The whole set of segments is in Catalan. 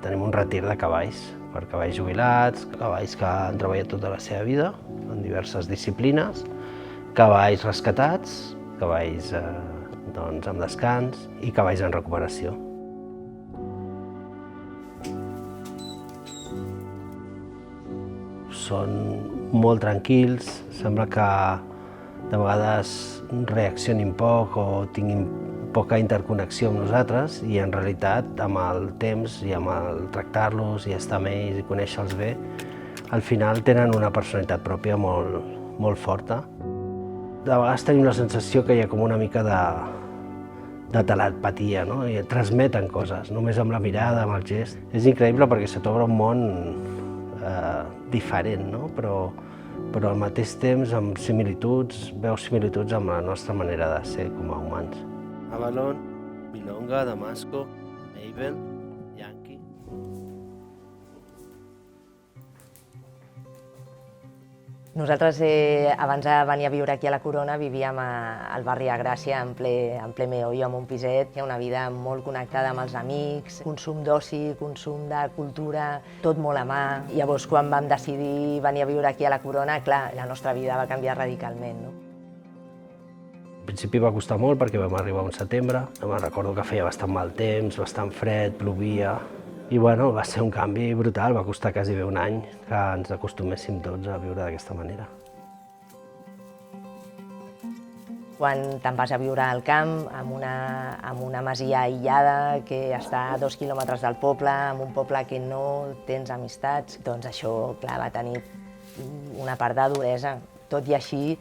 Tenim un retir de cavalls, per cavalls jubilats, cavalls que han treballat tota la seva vida en diverses disciplines, cavalls rescatats, cavalls amb descans i cavalls en recuperació. Són molt tranquils, sembla que de vegades reaccionin poc o tinguin poca interconnexió amb nosaltres i en realitat amb el temps i amb el tractar-los i estar amb ells i conèixer-los bé, al final tenen una personalitat pròpia molt forta. De vegades tenim la sensació que hi ha com una mica de telepatia, no? I transmeten coses, només amb la mirada, amb el gest. És increïble perquè se t'obre un món diferent, no? Però al mateix temps amb similituds, veus similituds amb la nostra manera de ser com a humans. Avalon, Milonga, Damasco, Mabel, Yankee. Nosaltres, abans de venir a viure aquí a la Corona, vivíem al barri de Gràcia, en ple meollo, amb un piset. Hi ha una vida molt connectada amb els amics, consum d'oci, consum de cultura, tot molt a mà. Llavors, quan vam decidir venir a viure aquí a la Corona, clar, la nostra vida va canviar radicalment, no? Al principi va costar molt perquè vam arribar un setembre. Me'n recordo que feia bastant mal temps, bastant fred, plovia. I bueno, va ser un canvi brutal, va costar quasi bé un any que ens acostuméssim tots a viure d'aquesta manera. Quan te'n vas a viure al camp, amb una masia aïllada que està a 2 quilòmetres del poble, amb un poble que no tens amistats, doncs això, clar, va tenir una part de duresa. Tot i així,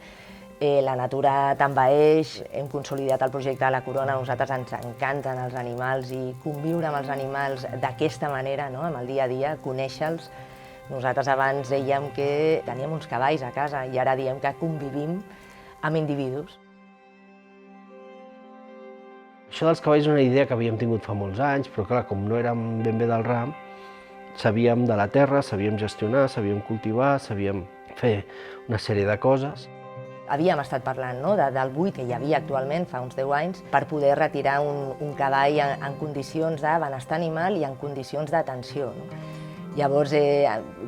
la natura t'envaeix, hem consolidat el projecte de la Corona, a nosaltres ens encanten els animals i conviure amb els animals d'aquesta manera, no? Amb el dia a dia, conèixer-los. Nosaltres abans dèiem que teníem uns cavalls a casa i ara diem que convivim amb individus. Això dels cavalls és una idea que havíem tingut fa molts anys, però clar, com no érem ben bé del ram, sabíem de la terra, sabíem gestionar, sabíem cultivar, sabíem fer una sèrie de coses. Havíem estat parlant, no?, del buit que hi havia actualment fa uns 10 anys per poder retirar un cavall en condicions de benestar animal i en condicions d'atenció, no? Llavors,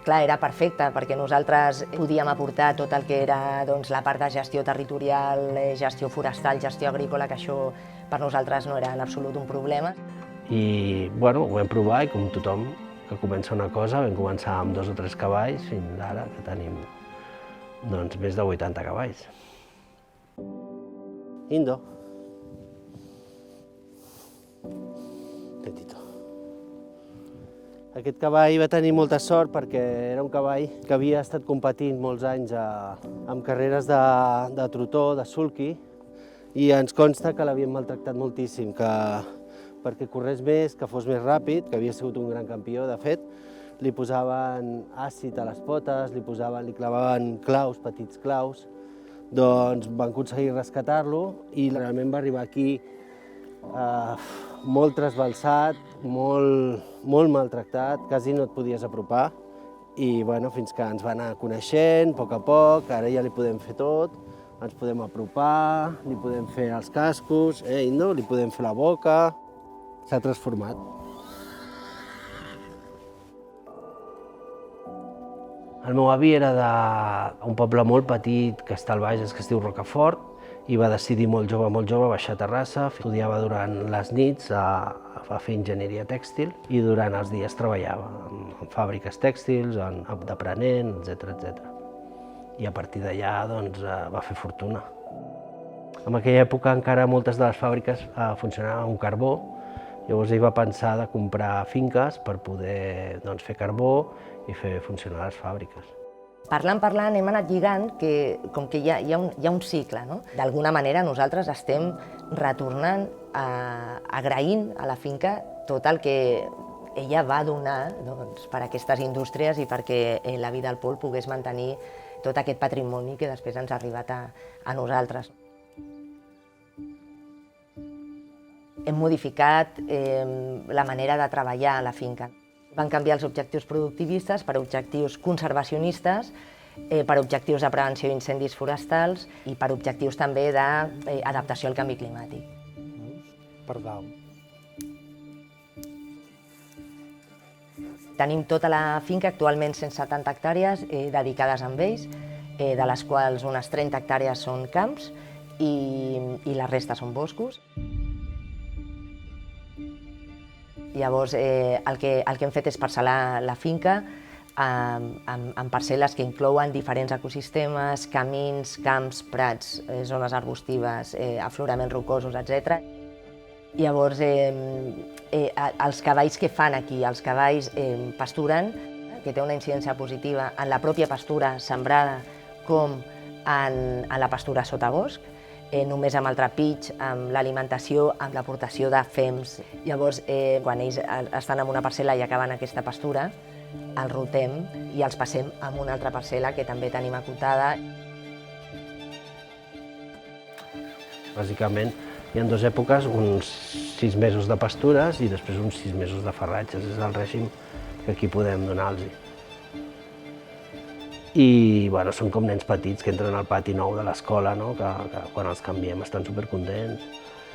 clar, era perfecte perquè nosaltres podíem aportar tot el que era la part de gestió territorial, gestió forestal, gestió agrícola, que això per nosaltres no era en absolut un problema. I bueno, ho vam provar i com tothom que comença una cosa, vam començar amb 2 o 3 cavalls fins ara que tenim més de 80 cavalls. Indo. Petito. Aquest cavall va tenir molta sort perquè era un cavall que havia estat competint molts anys amb carreres de trotó, de sulky, i ens consta que l'havien maltractat moltíssim, que perquè corrés més, que fos més ràpid, que havia sigut un gran campió, de fet, li posaven àcid a les potes, li clavaven claus, petits claus, doncs van aconseguir rescatar-lo i realment va arribar aquí molt trasbalsat, molt maltractat, quasi no et podies apropar i bueno, fins que ens va anar coneixent a poc, ara ja li podem fer tot, ens podem apropar, li podem fer els cascos, Indo, li podem fer la boca, s'ha transformat. El meu avi era d'un poble molt petit que està al Bages, que es diu Rocafort, i va decidir molt jove baixar a Terrassa. Estudiava durant les nits a fer enginyeria tèxtil i durant els dies treballava en fàbriques tèxtils, d'aprenent, etc. I a partir d'allà va fer fortuna. En aquella època encara moltes de les fàbriques funcionaven amb carbó, llavors ell va pensar de comprar finques per poder fer carbó i fer funcionar les fàbriques. Parlant, hem anat lligant que com que hi ha un cicle, no? D'alguna manera nosaltres estem retornant, agraint a la finca tot el que ella va donar per a aquestes indústries i perquè la vida al Pol pogués mantenir tot aquest patrimoni que després ens ha arribat a nosaltres. Hem modificat la manera de treballar a la finca. Van canviar els objectius productivistes per objectius conservacionistes, per objectius de prevenció d'incendis forestals i per objectius també d'adaptació al canvi climàtic. Per dalt. Tenim tota la finca, actualment 170 hectàrees dedicades a ells, de les quals unes 30 hectàrees són camps i la resta són boscos. Llavors, el que hem fet és parcel·lar la finca en parcel·les que inclouen diferents ecosistemes, camins, camps, prats, zones arbustives, afloraments rocosos, etc. Llavors, els cavalls que fan aquí? Els cavalls pasturen, que té una incidència positiva en la pròpia pastura sembrada com en la pastura sotabosc, només amb el trepig, amb l'alimentació, amb l'aportació de fems. Llavors, quan ells estan en una parcel·la i acaben aquesta pastura, els rotem i els passem a una altra parcel·la que també tenim acotada. Bàsicament, hi ha dues èpoques, uns 6 mesos de pastures i després uns 6 mesos de farratges. És el règim que aquí podem donar-los. I bueno, són com nens petits que entren al pati nou de l'escola, no? que quan els canviem estan supercontents.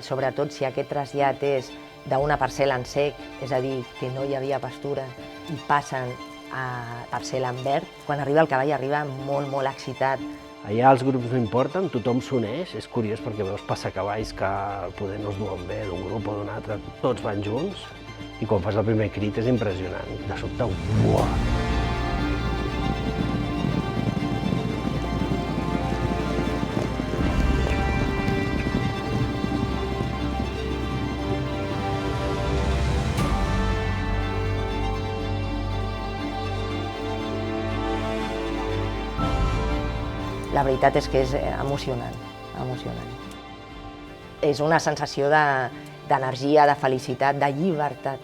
Sobretot si aquest trasllat és d'una parcel·la en sec, és a dir, que no hi havia pastura, i passen a parcel·la en verd, quan arriba el cavall arriba molt, molt excitat. Allà els grups no importen, tothom s'uneix, és curiós perquè veus passar cavalls que poder no es duen bé d'un grup o d'un altre, tots van junts, i quan fas el primer crit és impressionant. De sobte, uah! La veritat és que és emocionant, emocionant. És una sensació d'energia, de felicitat, de llibertat.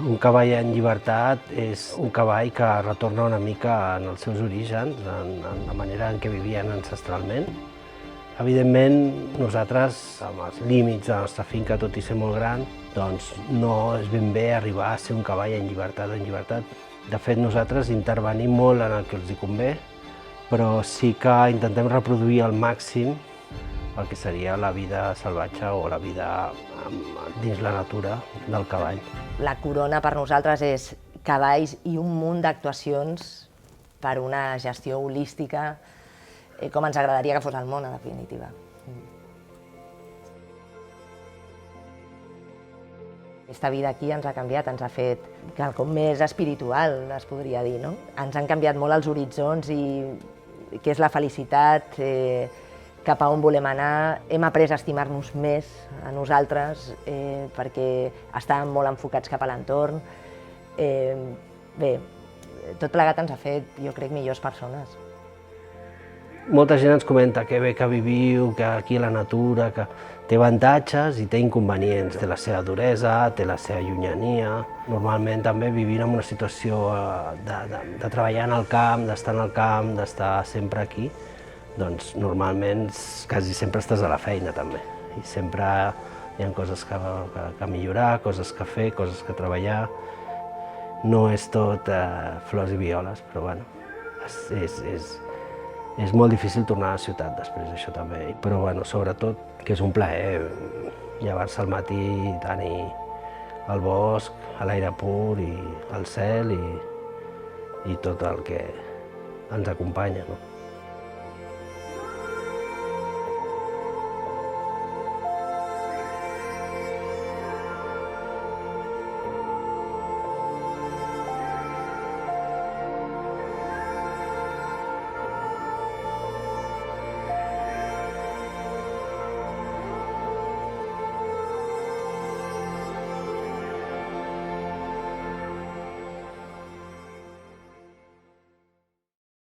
Un cavall en llibertat és un cavall que retorna una mica en els seus orígens, en la manera en què vivien ancestralment. Evidentment, nosaltres, amb els límits de la nostra finca, tot i ser molt gran, doncs no és ben bé arribar a ser un cavall en llibertat. De fet, nosaltres intervenim molt en el que els hi convé, però sí que intentem reproduir al màxim el que seria la vida salvatge o la vida dins la natura del cavall. La corona per nosaltres és cavalls i un munt d'actuacions per una gestió holística, com ens agradaria que fos el món, en definitiva. Aquesta vida aquí ens ha canviat, ens ha fet quelcom més espiritual, es podria dir, no? Ens han canviat molt els horitzons i què és la felicitat, cap a on volem anar. Hem après a estimar-nos més a nosaltres perquè estàvem molt enfocats cap a l'entorn. Bé, tot plegat ens ha fet, jo crec, millors persones. Molta gent ens comenta que bé que viviu, que aquí la natura, que té avantatges i té inconvenients. Té la seva duresa, té la seva llunyania. Normalment també vivint en una situació de treballar en el camp, d'estar en el camp, d'estar sempre aquí, doncs normalment quasi sempre estàs a la feina també. I sempre hi ha coses que millorar, coses que fer, coses que treballar. No és tot flors i violes, però bueno, és molt difícil tornar a la ciutat després d'això també, però bueno, sobretot que és un plaer llevar-se al matí i tenir el bosc, l'aire pur i el cel i tot el que ens acompanya, no?